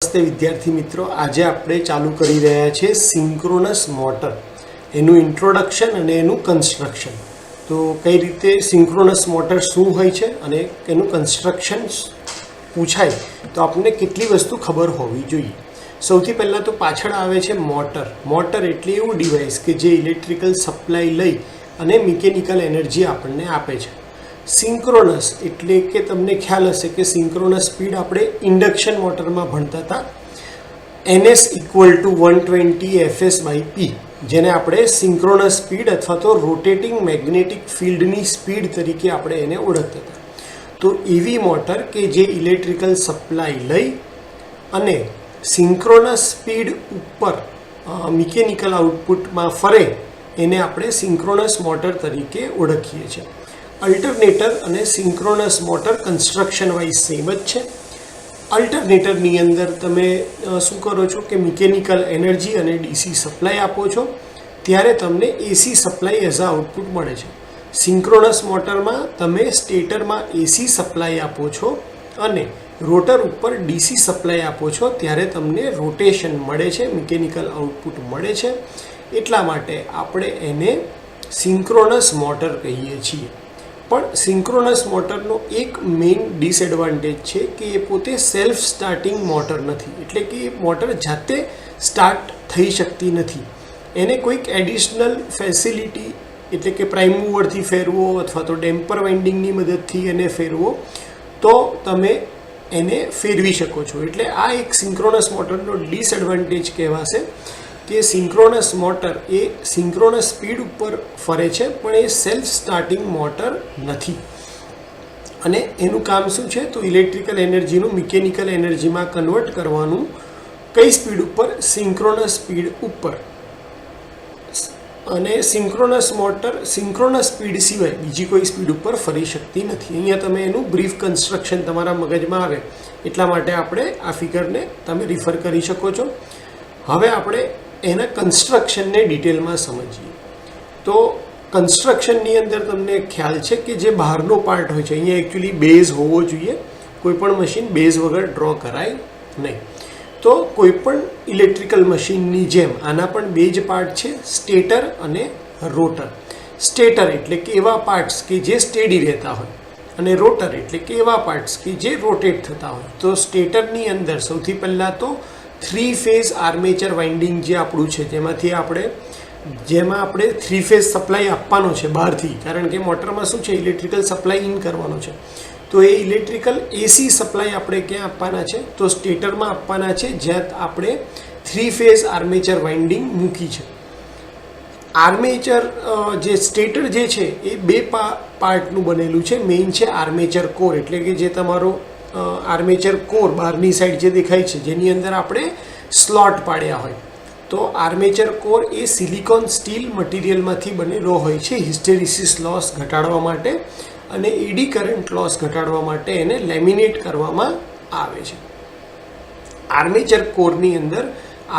નમસ્તે વિદ્યાર્થી મિત્રો, આજે આપણે ચાલુ કરી રહ્યા છીએ સિંક્રોનસ મોટર, એનું ઇન્ટ્રોડક્શન અને એનું કન્સ્ટ્રક્શન. તો કઈ રીતે સિંક્રોનસ મોટર શું હોય છે અને એનું કન્સ્ટ્રક્શન પૂછાય તો આપણને કેટલી વસ્તુ ખબર હોવી જોઈએ. સૌથી પહેલાં તો પાછળ આવે છે મોટર. મોટર એટલે એવું ડિવાઇસ કે જે ઇલેક્ટ્રિકલ સપ્લાય લઈ અને મિકેનિકલ એનર્જી આપણને આપે છે. સિંક્રોનસ એટલે કે તમને ખ્યાલ હશે કે સિંક્રોનસ સ્પીડ આપણે ઇન્ડક્શન મોટરમાં ભણતા હતા, NS = 120 fs/p, જેને આપણે સિંક્રોનસ સ્પીડ અથવા તો રોટેટિંગ મેગ્નેટિક ફિલ્ડની સ્પીડ તરીકે આપણે એને ઓળખતા હતા. તો એવી મોટર કે જે ઇલેક્ટ્રિકલ સપ્લાય લઈ અને સિંક્રોનસ સ્પીડ ઉપર મિકેનિકલ આઉટપુટમાં ફરે એને આપણે સિંક્રોનસ મોટર તરીકે ઓળખીએ છીએ. અલ્ટરનેટર અને synchronous motor construction wise same જ છે. અલ્ટરનેટરની અંદર તમે શું કરો છો કે મિકેનિકલ એનર્જી અને DC સપ્લાય આપો છો, ત્યારે તમને AC supply as a output મળે છે. સિંક્રોનસ મોટરમાં તમે સ્ટેટરમાં AC સપ્લાય આપો છો અને રોટર ઉપર DC સપ્લાય આપો છો, ત્યારે તમને રોટેશન મળે છે, મિકેનિકલ આઉટપુટ મળે છે. એટલા માટે આપણે એને સિંક્રોનસ મોટર કહીએ છીએ. પણ સિંક્રોનસ મોટરનો એક મેઇન ડિસએડવાન્ટેજ છે કે એ પોતે સેલ્ફ સ્ટાર્ટિંગ મોટર નથી, એટલે કે એ મોટર જાતે સ્ટાર્ટ થઈ શકતી નથી. એને કોઈક એડિશનલ ફેસિલિટી એટલે કે પ્રાઇમ મૂવરથી ફેરવો અથવા તો ડેમ્પર વાઇન્ડિંગની મદદથી એને ફેરવો તો તમે એને ફેરવી શકો છો. એટલે આ એક સિંક્રોનસ મોટરનો ડિસએડવાન્ટેજ કહેવાશે કે સિંક્રોનસ મોટર એ સિંક્રોનસ સ્પીડ ઉપર ફરે છે પણ એ સેલ્ફ સ્ટાર્ટિંગ મોટર નથી. અને એનું કામ શું છે તો ઇલેક્ટ્રિકલ એનર્જીનું મિકેનિકલ એનર્જીમાં કન્વર્ટ કરવાનું. કઈ સ્પીડ ઉપર? સિંક્રોનસ સ્પીડ ઉપર. અને સિંક્રોનસ મોટર સિંક્રોનસ સ્પીડ સિવાય બીજી કોઈ સ્પીડ ઉપર ફરી શકતી નથી. અહીંયા તમે એનું બ્રીફ કન્સ્ટ્રક્શન તમારા મગજમાં આવે એટલા માટે આપણે આ ફિગરને તમે રિફર કરી શકો છો. હવે આપણે એના કન્સ્ટ્રક્શનને ડિટેલમાં સમજીએ. તો કન્સ્ટ્રક્શનની અંદર તમને ખ્યાલ છે કે જે બહારનો પાર્ટ હોય છે, અહીંયા એકચ્યુઅલી બેઝ હોવો જોઈએ. કોઈપણ મશીન બેઝ વગર ડ્રો કરાય નહીં. તો કોઈપણ ઇલેક્ટ્રિકલ મશીનની જેમ આના પણ બે જ પાર્ટ છે, સ્ટેટર અને રોટર. સ્ટેટર એટલે કે એવા પાર્ટ્સ કે જે સ્ટેડી રહેતા હોય અને રોટર એટલે કે એવા પાર્ટ્સ કે જે રોટેટ થતા હોય. તો સ્ટેટરની અંદર સૌથી પહેલાં તો 3 ફેઝ આર્મેચર વાઇન્ડિંગ જે આપણું છે, જેમાં આપણે 3 ફેઝ સપ્લાય આપવાનો છે બહારથી, કારણ કે મોટરમાં શું છે ઇલેક્ટ્રિકલ સપ્લાય ઇન કરવાનો છે. તો એ ઇલેક્ટ્રિકલ AC સપ્લાય આપણે ક્યાં આપવાના છે તો સ્ટેટરમાં આપવાના છે, જ્યાં આપણે 3 ફેઝ આર્મેચર વાઇન્ડિંગ મૂકી છે. આર્મેચર જે સ્ટેટર જે છે એ બે પાર્ટનું બનેલું છે. મેઇન છે આર્મેચર કોર, એટલે કે જે તમારો આર્મેચર કોર બહારની સાઈડ જે દેખાય છે જેની અંદર આપણે સ્લોટ પાડ્યા હોય. તો આર્મેચર કોર એ સિલિકોન સ્ટીલ મટીરિયલમાંથી બનેલો હોય છે હિસ્ટેરિસિસ લોસ ઘટાડવા માટે અને એડી કરંટ લોસ ઘટાડવા માટે એને લેમિનેટ કરવામાં આવે છે. આર્મેચર કોરની અંદર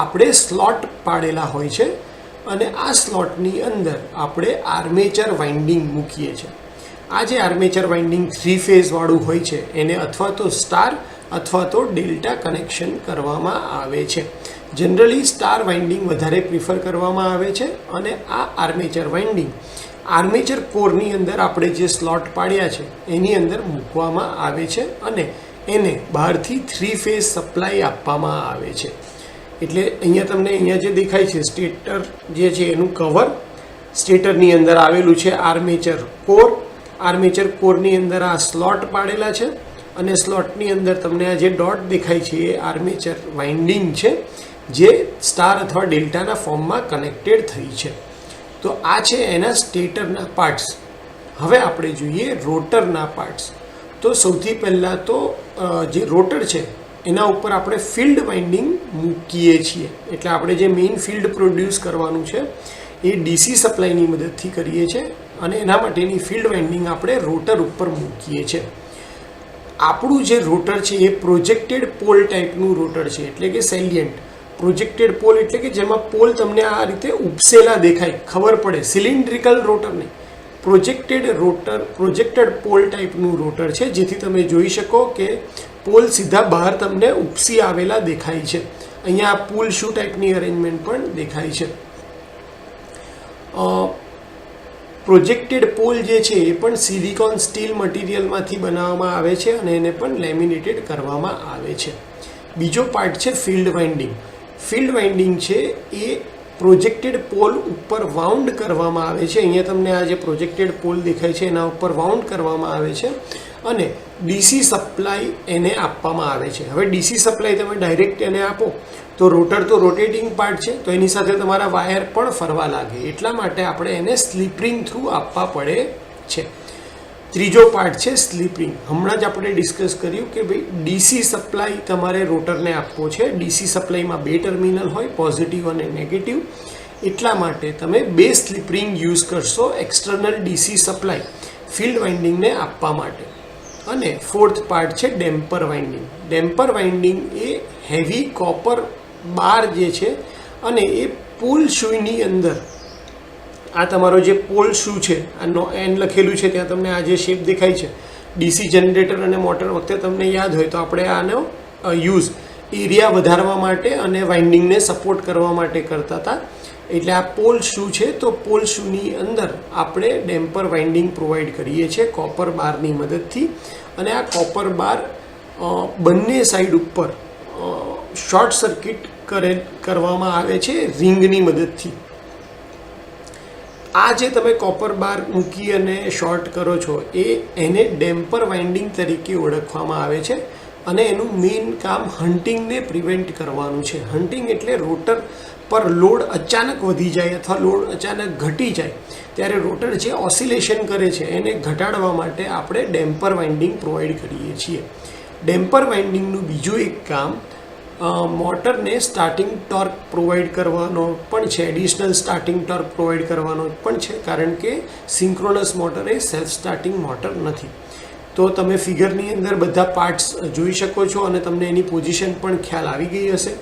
આપણે સ્લોટ પાડેલા હોય છે અને આ સ્લોટની અંદર આપણે આર્મેચર વાઇન્ડિંગ મૂકીએ છીએ. આ જે આર્મેચર વાઇન્ડિંગ 3 ફેઝ વાળું હોય છે એને અથવા તો સ્ટાર અથવા તો ડેલ્ટા કનેક્શન કરવામાં આવે છે. જનરલી સ્ટાર વાઇન્ડિંગ વધારે પ્રિફર કરવામાં આવે છે. અને આ આર્મેચર વાઇન્ડિંગ આર્મેચર કોરની અંદર આપણે જે સ્લોટ પાડ્યા છે એની અંદર મૂકવામાં આવે છે અને એને બહારથી 3 ફેઝ સપ્લાય આપવામાં આવે છે. એટલે અહીંયા જે દેખાય છે સ્ટેટર જે છે એનું કવર, સ્ટેટરની અંદર આવેલું છે આર્મેચર કોર. આર્મેચર કોરની અંદર આ સ્લોટ પાડેલા છે અને સ્લોટની અંદર તમને આ જે ડોટ દેખાય છે એ આર્મેચર વાઇન્ડિંગ છે જે સ્ટાર અથવા ડેલ્ટાના ફોર્મમાં કનેક્ટેડ થઈ છે. તો આ છે એના સ્ટેટરના પાર્ટ્સ. હવે આપણે જોઈએ રોટરના પાર્ટ્સ. તો સૌથી પહેલાં તો જે રોટર છે એના ઉપર આપણે ફિલ્ડ વાઇન્ડિંગ મૂકીએ છીએ. એટલે આપણે જે મેઇન ફિલ્ડ પ્રોડ્યુસ કરવાનું છે એ DC સપ્લાયની મદદથી કરીએ છીએ અને એના માટેની ફિલ્ડ વાઇન્ડિંગ આપણે રોટર ઉપર મૂકીએ છીએ. આપણું જે રોટર છે એ પ્રોજેક્ટેડ પોલ ટાઈપનું રોટર છે, એટલે કે સેલિયન્ટ. પ્રોજેક્ટેડ પોલ એટલે કે જેમાં પોલ તમને આ રીતે ઉપસેલા દેખાય, ખબર પડે. સિલિન્ડ્રિકલ રોટર નહીં, પ્રોજેક્ટેડ પોલ ટાઈપનું રોટર છે, જેથી તમે જોઈ શકો કે પોલ સીધા બહાર તમને ઉપસી આવેલા દેખાય છે. અહીંયા પુલ શૂ ટાઈપની અરેન્જમેન્ટ પણ દેખાય છે. પ્રોજેક્ટેડ પોલ જે છે એ પણ સિલિકોન સ્ટીલ મટીરિયલમાંથી બનાવવામાં આવે છે અને એને પણ લેમિનેટેડ કરવામાં આવે છે. બીજો પાર્ટ છે ફિલ્ડ વાઇન્ડિંગ. ફિલ્ડ વાઇન્ડિંગ છે એ પ્રોજેક્ટેડ પોલ ઉપર વાઉન્ડ કરવામાં આવે છે. અહીંયા તમને આ જે પ્રોજેક્ટેડ પોલ દેખાય છે એના ઉપર વાઉન્ડ કરવામાં આવે છે અને ડીસી સપ્લાય એને આપવામાં આવે છે. હવે ડીસી સપ્લાય તમે ડાયરેક્ટ એને આપો તો રોટર તો રોટેટિંગ પાર્ટ છે, તો એની સાથે તમારા વાયર પણ ફરવા લાગે. એટલા માટે આપણે એને સ્લીપ રિંગ થ્રુ આપવા પડે છે. ત્રીજો પાર્ટ છે સ્લીપ રિંગ. હમણાં જ આપણે ડિસ્કસ કર્યું કે ભાઈ ડીસી સપ્લાય તમારે રોટરને આપવો છે. ડીસી સપ્લાયમાં 2 ટર્મિનલ હોય, પોઝિટિવ અને નેગેટિવ. એટલા માટે તમે 2 સ્લીપ રિંગ યુઝ કરશો એક્સટર્નલ ડીસી સપ્લાય ફિલ્ડ વાઇન્ડિંગને આપવા માટે. અને ફોર્થ પાર્ટ છે ડેમ્પર વાઇન્ડિંગ. ડેમ્પર વાઇન્ડિંગ એ હેવી કોપર બાર જે છે અને એ પોલ શૂની અંદર, આ તમારો જે પોલ શૂ છે, આનો એન લખેલું છે ત્યાં તમને આ જે શેપ દેખાય છે, ડીસી જનરેટર અને મોટર વખતે તમને યાદ હોય તો આપણે આનો યુઝ એરિયા વધારવા માટે અને વાઇન્ડિંગને સપોર્ટ કરવા માટે કરતા હતા. એટલે આ પોલ શૂ છે, તો પોલ શૂની અંદર આપણે ડેમ્પર વાઇન્ડિંગ પ્રોવાઈડ કરીએ છીએ કોપર બારની મદદથી. અને આ કોપર બાર બંને સાઈડ ઉપર શોર્ટ સર્કિટ કરવામાં આવે છે રિંગની મદદથી. આ જે તમે કોપર બાર મૂકી અને શોર્ટ કરો છો એને ડેમ્પર વાઇન્ડિંગ તરીકે ઓળખવામાં આવે છે. અને એનું મેઇન કામ હન્ટિંગને પ્રિવેન્ટ કરવાનું છે. હન્ટિંગ એટલે રોટર પર લોડ અચાનક વધી જાય અથવા લોડ અચાનક ઘટી જાય ત્યારે રોટર જે ઓસિલેશન કરે છે એને ઘટાડવા માટે આપણે ડેમ્પર વાઇન્ડિંગ પ્રોવાઈડ કરીએ છીએ. ડેમ્પર વાઇન્ડિંગનું બીજું એક કામ મોટરને સ્ટાર્ટિંગ ટોર્ક પ્રોવાઈડ કરવાનો પણ છે. એડિશનલ સ્ટાર્ટિંગ ટોર્ક પ્રોવાઈડ કરવાનો પણ છે, કારણ કે સિંક્રોનસ મોટર એ સેલ્ફ સ્ટાર્ટિંગ મોટર નથી. તો તમે ફિગરની અંદર બધા પાર્ટ્સ જોઈ શકો છો અને તમને એની પોઝિશન પણ ખ્યાલ આવી ગઈ હશે.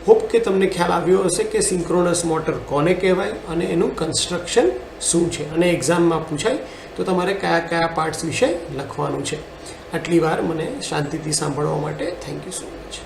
હોપ કે તમને ખ્યાલ આવ્યો હશે કે સિંક્રોનસ મોટર કોને કહેવાય અને એનું કન્સ્ટ્રક્શન શું છે, અને એક્ઝામમાં પૂછાય તો તમારે કયા કયા પાર્ટ્સ વિશે લખવાનું છે. આટલી વાર મને શાંતિથી સાંભળવા માટે થેન્ક યુ સો મચ.